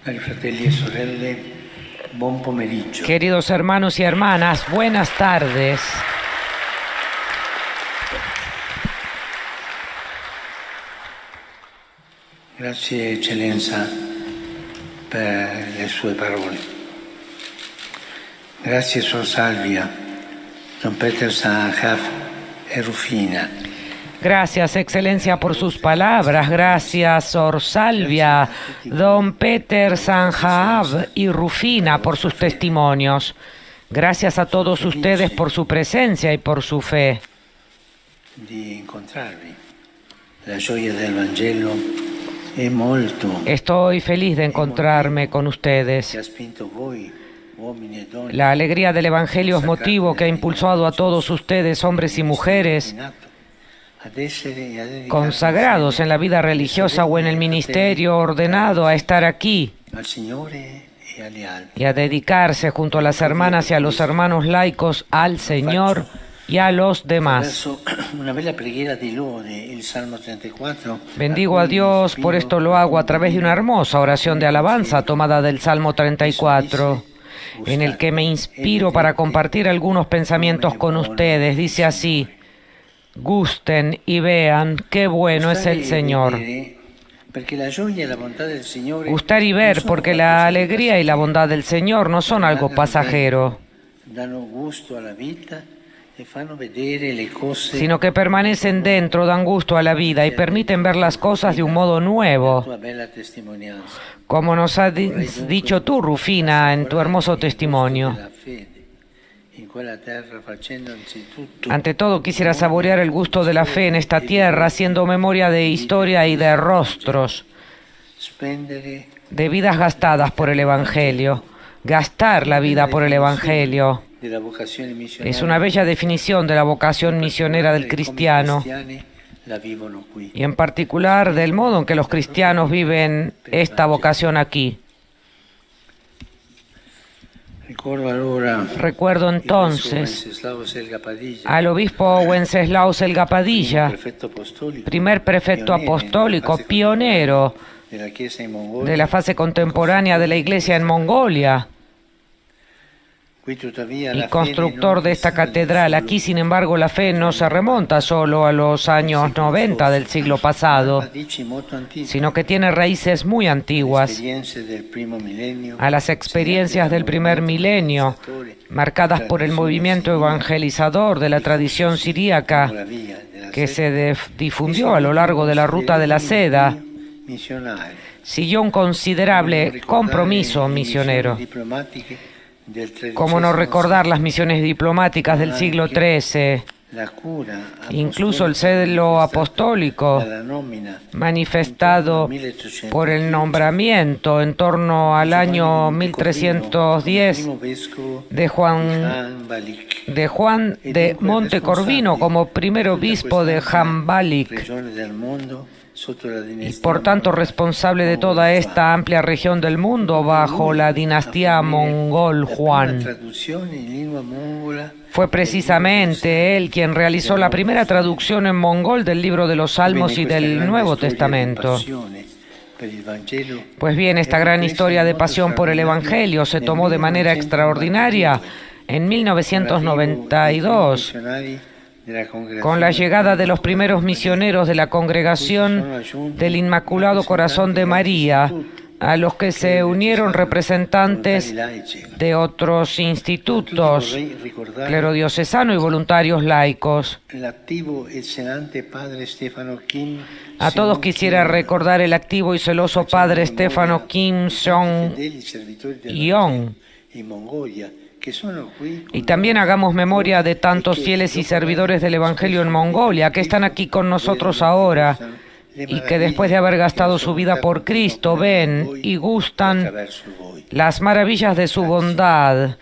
Cari fratelli e sorelle, buon pomeriggio. Queridos hermanos y hermanas, buenas tardes. Grazie Eccellenza per le sue parole. Grazie Sor Salvia, Don Peter Sanjaf e Rufina. Gracias, Excelencia, por sus palabras. Gracias, Sor Salvia, Don Peter Sanjaf y Rufina, por sus testimonios. Gracias a todos ustedes por su presencia y por su fe. Di incontrarvi. La gioia del Vangelo è molto. Estoy feliz de encontrarme con ustedes. Che ha spinto voi, uomini e donne, La alegría del Evangelio es motivo que ha impulsado a todos ustedes, hombres y mujeres, consagrados en la vida religiosa o en el ministerio, ordenado a estar aquí al Signore e agli altri. y a dedicarse junto a las hermanas y a los hermanos laicos al Señor y a los demás. Verso una bella preghiera di lode, il Salmo 34. Bendigo a Dios, por esto lo hago a través de una hermosa oración de alabanza tomada del Salmo 34, en el que me inspiro para compartir algunos pensamientos con ustedes. Dice así: gusten y vean qué bueno es el Señor. Gustar y ver, porque la alegría y la bondad del Señor no son algo pasajero, sino que permanecen dentro, dan gusto a la vida y permiten ver las cosas de un modo nuevo, como nos has dicho tú, Rufina, en tu hermoso testimonio. Ante todo, quisiera saborear el gusto de la fe en esta tierra, haciendo memoria de historia y de rostros, de vidas gastadas por el Evangelio. Gastar la vida por el Evangelio es una bella definición de la vocación misionera del cristiano, y en particular del modo en que los cristianos viven esta vocación aquí. Recuerdo entonces al obispo Wenceslao Selga Padilla, primer prefecto apostólico, pionero de la fase contemporánea de la Iglesia en Mongolia y constructor de esta catedral. Aquí, sin embargo, la fe no se remonta solo a los años 90 del siglo pasado, sino que tiene raíces muy antiguas, a las experiencias del primer milenio, marcadas por el movimiento evangelizador de la tradición siríaca que se difundió a lo largo de la ruta de la seda. Siguió un considerable compromiso misionero. ¿Cómo no recordar las misiones diplomáticas del siglo XIII? Incluso el celo apostólico manifestado por el nombramiento en torno al año 1310 de Juan de Montecorvino como primer obispo de Jambalik, y por tanto responsable de toda esta amplia región del mundo bajo la dinastía mongol Juan. Fue precisamente él quien realizó la primera traducción en mongol del libro de los Salmos y del Nuevo Testamento. Pues bien, esta gran historia de pasión por el Evangelio se tomó de manera extraordinaria en 1992, con la llegada de los primeros misioneros de la Congregación del Inmaculado Corazón de María, a los que se unieron representantes de otros institutos, clero diocesano y voluntarios laicos. A todos quisiera recordar el activo y celoso padre Stefano Kim Seong-yeong. Y también hagamos memoria de tantos fieles y servidores del Evangelio en Mongolia que están aquí con nosotros ahora y que después de haber gastado su vida por Cristo ven y gustan las maravillas de su bondad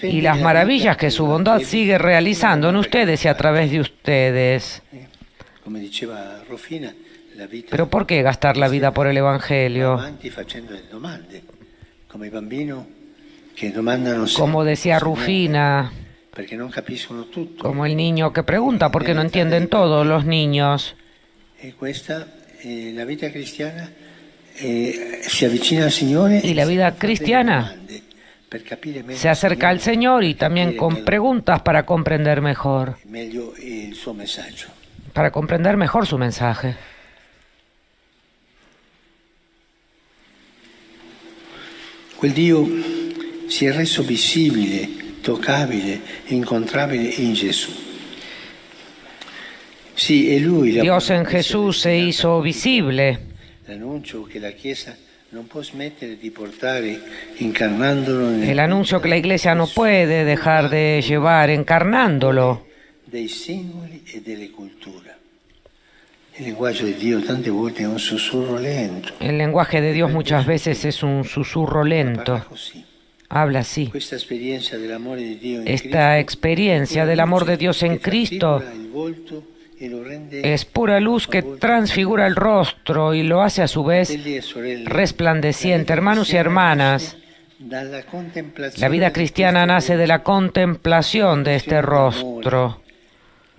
y las maravillas que su bondad sigue realizando en ustedes y a través de ustedes. Pero ¿por qué gastar la vida por el Evangelio? Como decía Rufina, como el niño que pregunta porque no entienden todos los niños. Y la vida cristiana se acerca al Señor y también con preguntas para comprender mejor su mensaje. Quel Dio si è reso visibile, toccabile, incontrabile in Gesù. Sí, es Lui, Dios en Jesús se hizo visible. L'annuncio che la Chiesa non può smettere di portare, incarnandolo El anuncio que la Iglesia no puede dejar de llevar, encarnándolo. dei singoli e delle culture. Il linguaggio di Dio tante volte è un sussurro lento. El lenguaje de Dios muchas veces es un susurro lento. Habla así. Questa esperienza dell'amore di Dio in Esta experiencia del amor de Dios en Cristo es pura luz que transfigura el rostro y lo hace a su vez resplandeciente. Hermanos y hermanas, la vida cristiana nace de la contemplación de este rostro.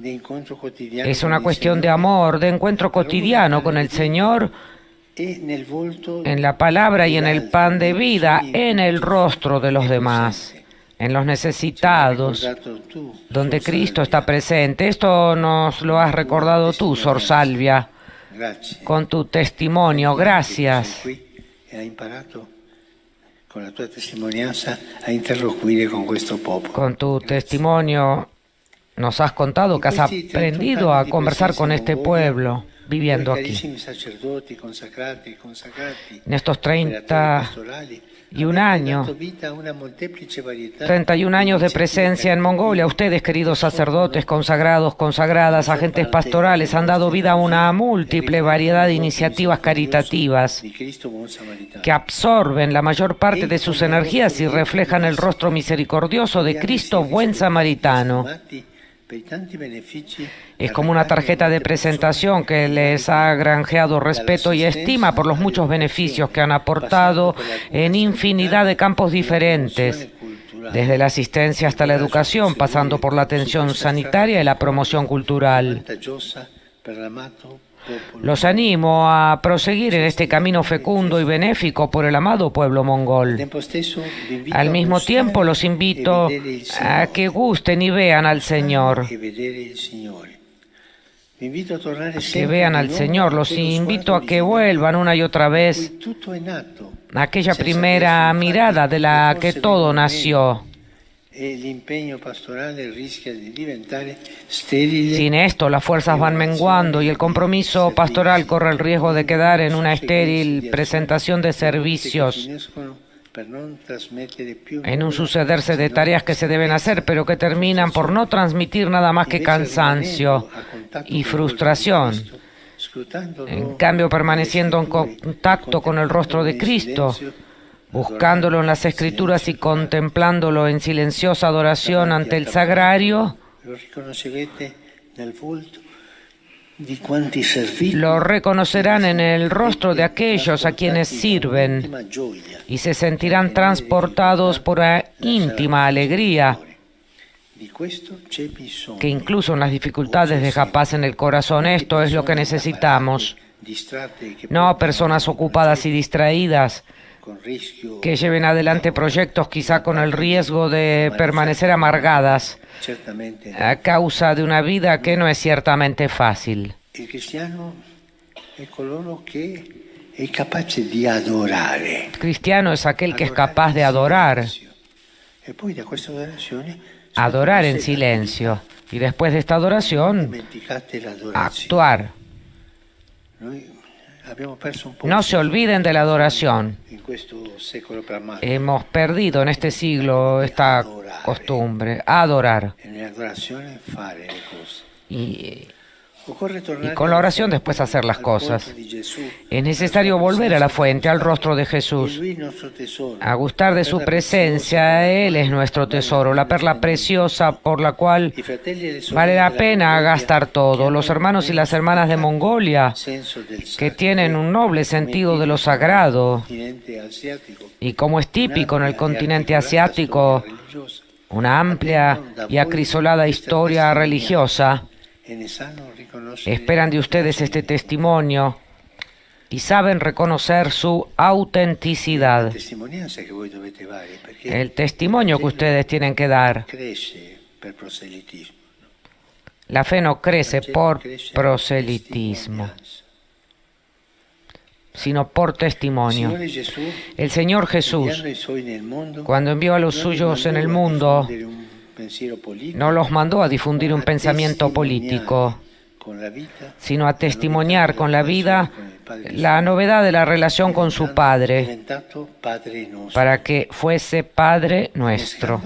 Es una cuestión de amor, de encuentro cotidiano con el Señor, en la palabra y en el pan de vida, en el rostro de los demás, en los necesitados, donde Cristo está presente. Esto nos lo has recordado tú, Sor Salvia, con tu testimonio. Gracias. Con tu testimonio nos has contado que has aprendido a conversar con este pueblo viviendo aquí. En estos 31 años de presencia en Mongolia, ustedes, queridos sacerdotes, consagrados, consagradas, agentes pastorales, han dado vida a una múltiple variedad de iniciativas caritativas que absorben la mayor parte de sus energías y reflejan el rostro misericordioso de Cristo Buen Samaritano. Es como una tarjeta de presentación que les ha granjeado respeto y estima por los muchos beneficios que han aportado en infinidad de campos diferentes, desde la asistencia hasta la educación, pasando por la atención sanitaria y la promoción cultural. Los animo a proseguir en este camino fecundo y benéfico por el amado pueblo mongol. Al mismo tiempo los invito a que gusten y vean al Señor. Que vean al Señor. Los invito a que vuelvan una y otra vez a aquella primera mirada de la que todo nació. Sin esto, las fuerzas van menguando y el compromiso pastoral corre el riesgo de quedar en una estéril presentación de servicios, en un sucederse de tareas que se deben hacer, pero que terminan por no transmitir nada más que cansancio y frustración. En cambio, permaneciendo en contacto con el rostro de Cristo, buscándolo en las Escrituras y contemplándolo en silenciosa adoración ante el sagrario, lo reconocerán en el rostro de aquellos a quienes sirven y se sentirán transportados por una íntima alegría que incluso en las dificultades deja paz en el corazón. Esto es lo que necesitamos, no personas ocupadas y distraídas que lleven adelante proyectos quizá con el riesgo de permanecer amargadas a causa de una vida que no es ciertamente fácil. El cristiano es coloro que es capaz de adorar. Cristiano es aquel que es capaz de adorar. Adorar en silencio. Y después de esta adoración, actuar. No se olviden de la adoración. Hemos perdido en este siglo esta costumbre, adorar. Y con la oración después hacer las cosas. Es necesario volver a la fuente, al rostro de Jesús, a gustar de su presencia. Él es nuestro tesoro, la perla preciosa por la cual vale la pena gastar todo. Los hermanos y las hermanas de Mongolia, que tienen un noble sentido de lo sagrado, y como es típico en el continente asiático, una amplia y acrisolada historia religiosa, esperan de ustedes este testimonio y saben reconocer su autenticidad. El testimonio que ustedes tienen que dar. La fe no crece por proselitismo, sino por testimonio. El Señor Jesús, cuando envió a los suyos en el mundo, no los mandó a difundir un pensamiento político, sino a testimoniar con la vida la novedad de la relación con su Padre, para que fuese Padre nuestro,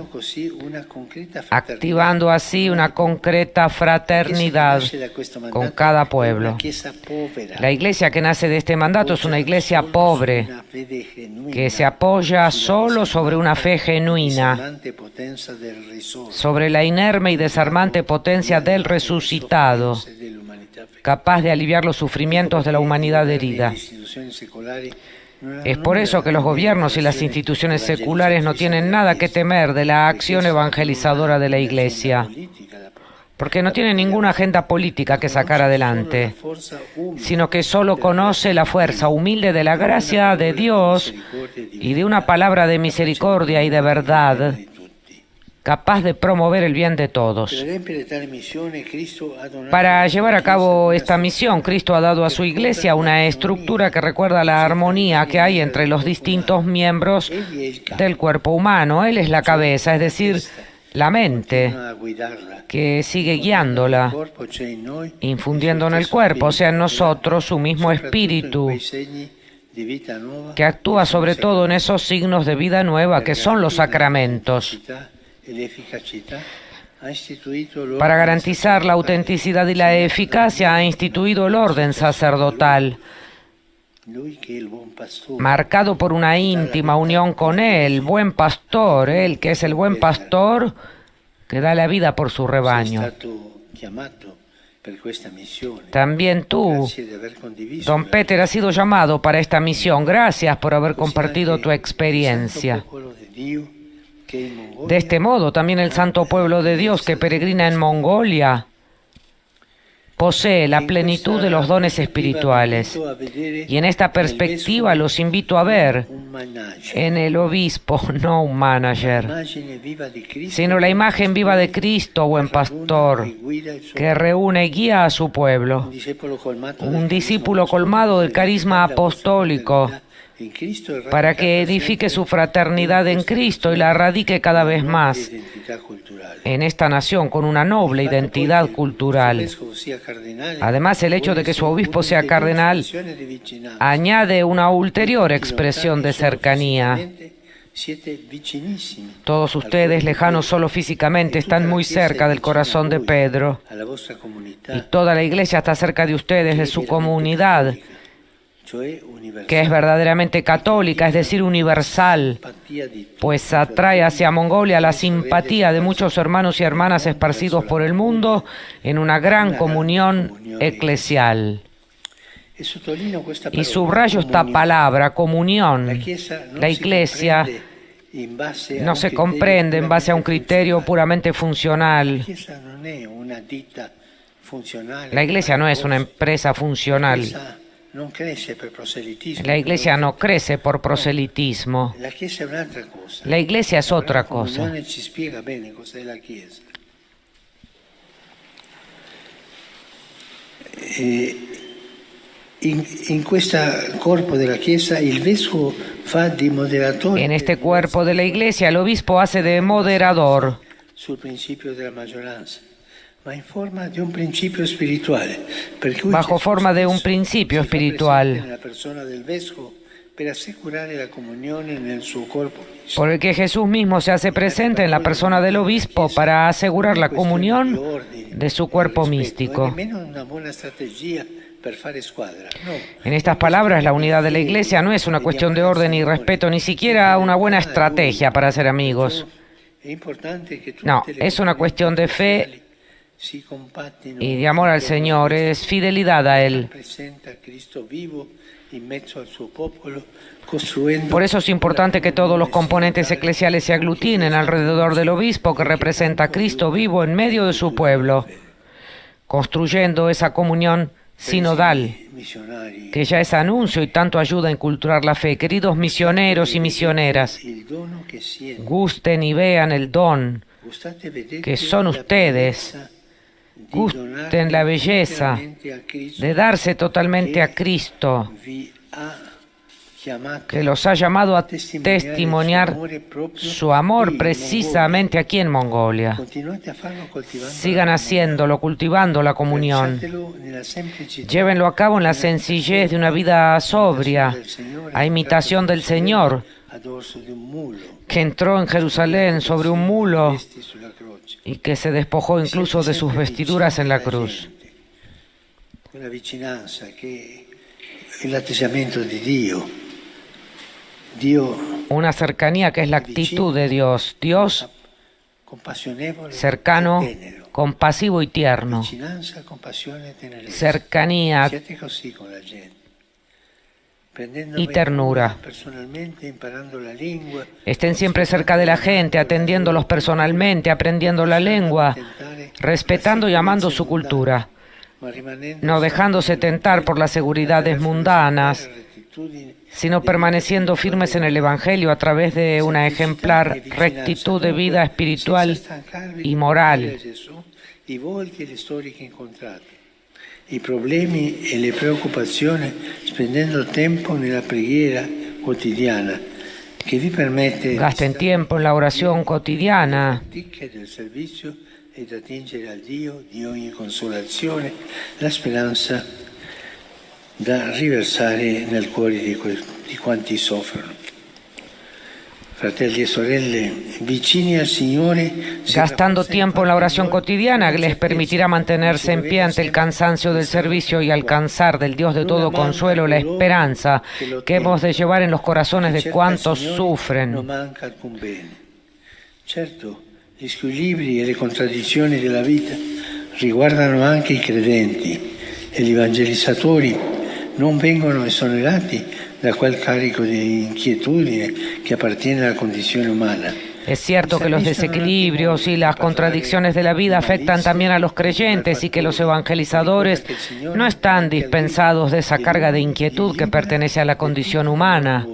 activando así una concreta fraternidad con cada pueblo. La iglesia que nace de este mandato es una iglesia pobre, que se apoya solo sobre una fe genuina, sobre la inerme y desarmante potencia del resucitado, capaz de aliviar los sufrimientos de la humanidad herida. Es por eso que los gobiernos y las instituciones seculares no tienen nada que temer de la acción evangelizadora de la Iglesia, porque no tiene ninguna agenda política que sacar adelante, sino que solo conoce la fuerza humilde de la gracia de Dios y de una palabra de misericordia y de verdad, capaz de promover el bien de todos. Para llevar a cabo esta misión, Cristo ha dado a su iglesia una estructura que recuerda la armonía que hay entre los distintos miembros del cuerpo humano. Él es la cabeza, es decir, la mente, que sigue guiándola, infundiendo en el cuerpo, o sea, en nosotros, su mismo espíritu, que actúa sobre todo en esos signos de vida nueva que son los sacramentos. Para garantizar la autenticidad y la eficacia, ha instituido el orden sacerdotal, marcado por una íntima unión con Él, buen pastor, Él que es el buen pastor que da la vida por su rebaño. También tú, Don Peter, has sido llamado para esta misión. Gracias por haber compartido tu experiencia. De este modo, también el santo pueblo de Dios que peregrina en Mongolia posee la plenitud de los dones espirituales. Y en esta perspectiva los invito a ver en el obispo no un manager, sino la imagen viva de Cristo, buen pastor, que reúne y guía a su pueblo, un discípulo colmado del carisma apostólico, para que edifique su fraternidad en Cristo y la radique cada vez más en esta nación con una noble identidad cultural. Además, el hecho de que su obispo sea cardenal añade una ulterior expresión de cercanía. Todos ustedes, lejanos solo físicamente, están muy cerca del corazón de Pedro, y toda la iglesia está cerca de ustedes, de su comunidad, que es verdaderamente católica, es decir, universal, pues atrae hacia Mongolia la simpatía de muchos hermanos y hermanas esparcidos por el mundo en una gran comunión eclesial. Y subrayo esta palabra, comunión. La Iglesia no se comprende en base a un criterio puramente funcional. La Iglesia no es una empresa funcional. La Iglesia no crece por proselitismo. La Iglesia es otra cosa. En este cuerpo de la Iglesia, el obispo hace de moderador. Bajo forma de un principio espiritual, por el que Jesús mismo se hace presente en la persona del obispo para asegurar la comunión de su cuerpo místico. En estas palabras, la unidad de la Iglesia no es una cuestión de orden y respeto, ni siquiera una buena estrategia para ser amigos. No, es una cuestión de fe y de amor al Señor, es fidelidad a Él. Por eso es importante que todos los componentes eclesiales se aglutinen alrededor del obispo que representa a Cristo vivo en medio de su pueblo, construyendo esa comunión sinodal, missionari, que ya es anuncio y tanto ayuda a inculturar la fe. Queridos misioneros y misioneras, il dono che siete, gusten y vean el don gustate, vedete que son la ustedes, bellezza di gusten la donarvi belleza interamente a Cristo, de darse totalmente a Cristo, vi ha chiamato que los ha llamado a testimoniar su amor precisamente aquí en Mongolia. Continuate a farlo coltivando Sigan haciéndolo, cultivando la comunión. realizzatelo nella semplicità, Llévenlo a cabo en la sencillez de una vida sobria, a imitación del Señor, a dorso di un mulo, que entró en Jerusalén sobre un mulo vesti sulla croce. y que se despojó incluso de sus vestiduras en la cruz. Quella vicinanza che è l'atteggiamento di Dio. Dio Una cercanía que es la actitud de Dios. Dios compassionevole cercano, e tenero. compasivo y tierno. Vicinanza, compassione e tenerezza. Cercanía Siate così con la gente. Prendendo y ternura. personalmente, imparando la lingua, Estén siempre cerca de la gente, atendiéndolos personalmente, aprendiendo la lengua, respetando y amando su cultura, ma rimanendo no dejándose tentar por las seguridades mundanas, sino permaneciendo firmes en el Evangelio a través de una ejemplar rectitud de vida espiritual y moral. I volti e le storie che incontrate, i problemi e le preoccupazioni, spendendo tempo nella preghiera quotidiana che vi permette Gasten tiempo en la oración cotidiana, del servizio ed attingere al Dio di ogni consolazione, la speranza da riversare nel cuore di quanti soffrono. Fratelli e sorelle, vicini al Signore, gastando tiempo en la oración cotidiana que les permitirá mantenerse en pie ante el cansancio del servicio y alcanzar del Dios de todo consuelo la esperanza que hemos de llevar en los corazones de cuantos non sufren. manca alcun bene. Certo, gli squilibri e le contraddizioni della vita riguardano anche i credenti e gli evangelizzatori non vengono esonerati da quel carico di inquietudine che appartiene alla condizione umana. Es cierto que los desequilibrios y las contradicciones de la vida afectan también a los creyentes y que los evangelizadores no están dispensados de esa carga de inquietud que pertenece a la condición humana.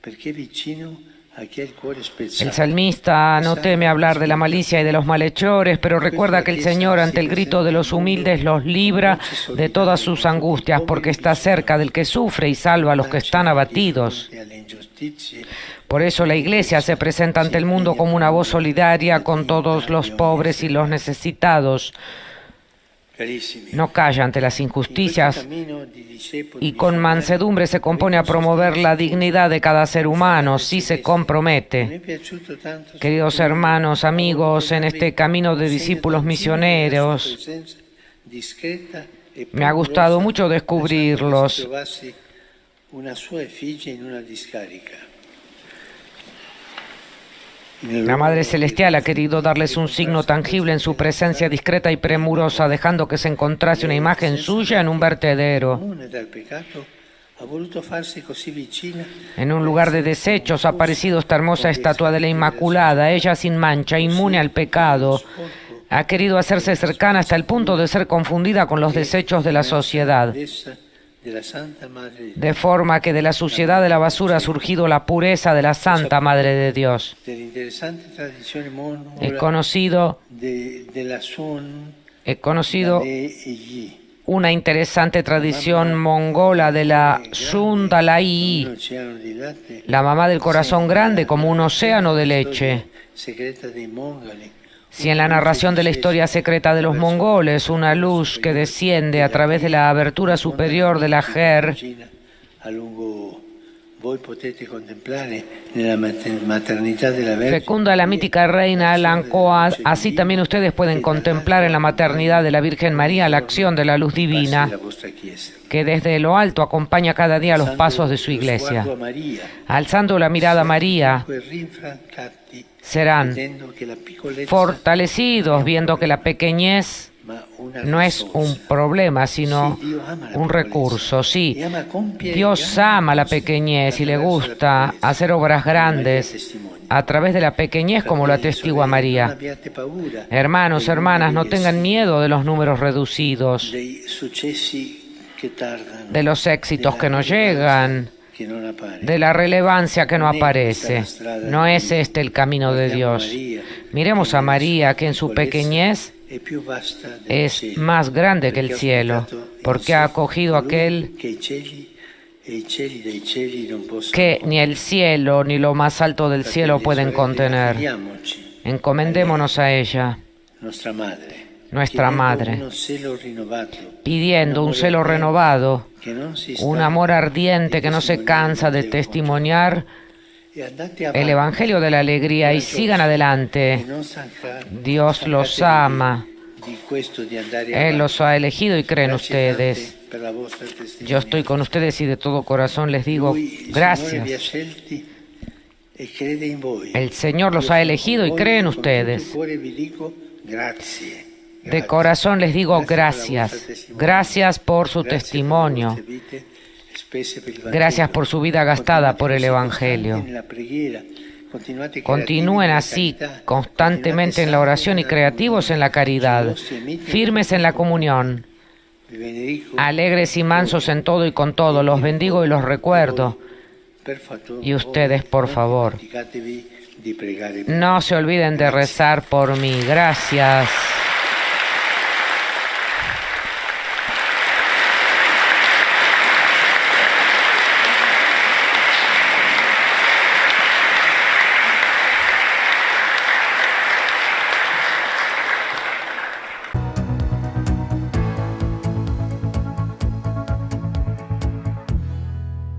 Perché vicino a chi ha il cuore El spezzato. salmista no teme hablar de la malicia y de los malhechores, pero recuerda que el Señor ante el grito de los humildes los libra de todas sus angustias, porque está cerca del que sufre y salva a los que están abatidos. Por eso la Iglesia se presenta ante el mundo como una voz solidaria con todos los pobres y los necesitados. No calla ante las injusticias y con mansedumbre se compone a promover la dignidad de cada ser humano, si se compromete. Queridos hermanos, amigos, en este camino de discípulos misioneros, me ha gustado mucho descubrirlos. La Madre Celestial ha querido darles un signo tangible en su presencia discreta y premurosa, dejando que se encontrase una imagen suya en un vertedero. En un lugar de desechos ha aparecido esta hermosa estatua de la Inmaculada, ella sin mancha, inmune al pecado. Ha querido hacerse cercana hasta el punto de ser confundida con los desechos de la sociedad, de forma que de la suciedad de la basura ha surgido la pureza de la Santa Madre de Dios. He conocido una interesante tradición mongola de la Sundalai, la mamá del corazón grande como un océano de leche. Si en la narración de la historia secreta de los mongoles, una luz que desciende a través de la abertura superior de la Ger, fecunda la mítica reina Alancoa, así también ustedes pueden contemplar en la maternidad de la Virgen María la acción de la luz divina, que desde lo alto acompaña cada día los pasos de su iglesia. Alzando la mirada a María, serán fortalecidos viendo que la pequeñez no es un problema, sino un recurso. Sí, Dios ama la pequeñez y le gusta hacer obras grandes a través de la pequeñez, como lo atestigua María. Hermanos, hermanas, no tengan miedo de los números reducidos, de los éxitos que no llegan, de la relevancia que no aparece. No es este el camino de Dios. Miremos a María, que en su pequeñez es más grande que el cielo, porque ha acogido aquel que ni el cielo ni lo más alto del cielo pueden contener. Encomendémonos a ella, nuestra Madre, pidiendo un celo renovado, un amor ardiente que no se cansa de testimoniar el Evangelio de la alegría, y sigan adelante. Dios los ama. Él los ha elegido y cree en ustedes. Yo estoy con ustedes y de todo corazón les digo gracias. El Señor los ha elegido y cree en ustedes. De corazón les digo gracias. Gracias por su testimonio. Gracias por su vida gastada por el Evangelio. Continúen así, constantemente en la oración y creativos en la caridad, firmes en la comunión, alegres y mansos en todo y con todo. Los bendigo y los recuerdo. Y ustedes, por favor, no se olviden de rezar por mí. Gracias.